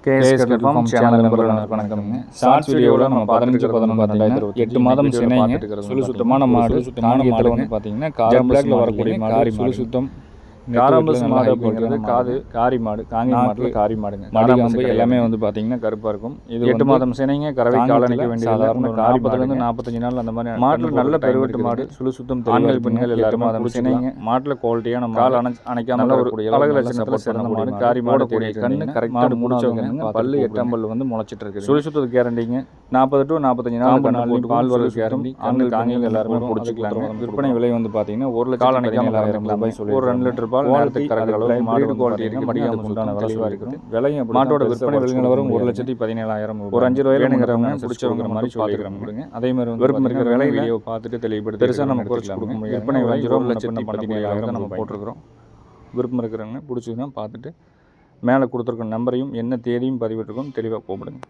KS kettle form channel நண்பர்களுக்கு வணக்கம்ங்க. Shorts வீடியோவில் நம்ம 15-11 மாதம் சினைங்க சுழி சுத்தமான மாடு காங்கியத்தில் வந்து பார்த்தீங்கன்னா காரம்புல வரக்கூடிய காரி சுழி சுத்தம் காராம்பஸ் மாடு அப்படிங்கிறது காரி மாடு காங்கி மாட்டில் காரி மாடுங்க. மாடு எல்லாமே வந்து பார்த்தீங்கன்னா கருப்பாக இருக்கும். இது 8 மாதம் சினைங்க கறவை காலணிக்க வேண்டிய சாதாரண 40 45 நாள் அந்த மாதிரி மாட்டில் நல்ல பெருவெட்டு மாடு சுழி சுத்தம் ஆண்கள் பெண்கள் எல்லாரும் மாதம் சினைங்க மாட்டில் குவாலிட்டியான கால் அணைக்காமல் வரக்கூடிய அழகு லட்சணத்தில் சிறந்த மாடு காரி மாடு கூடிய கண்ணு கரெக்டாக முடிச்சவங்க பல்லு 8 பல்லு வந்து முளைச்சிட்டு இருக்கு. சுழி சுத்தத்துக்கு கேரண்டிங்க 40 to 45 நாள் பால் வர கேரண்டி ஆண்கள் காங்கிகள் எல்லாருமே பிடிச்சிக்கலாங்க. விற்பனை விலை வந்து பார்த்தீங்கன்னா 1,17,000 ரூபாய் சொல்லி ஒரு 2 லிட்டர் மாட்டோட விற்பனை விலைநிலவரம் 1,17,000 ஒரு 5 ரூபாய்ங்கிறவங்க பிடிச்சவங்க மாதிரி சொல்லிக்கிறோம். அதே மாதிரி விருப்பம் இருக்கிற விலை வீடியோ பார்த்துட்டு தெளிவுபடுத்தி பெருசாக நம்ம குறைச்சி கொடுக்க முடியும். விற்பனை 1,17,000 நம்ம போட்டிருக்கிறோம். விருப்பம் இருக்கிறவங்க பிடிச்சதுன்னா பார்த்துட்டு மேலே கொடுத்துருக்க நம்பரையும் என்ன தேதியும் பதிவிட்டிருக்கோம் தெளிவாக கூப்பிடுங்க.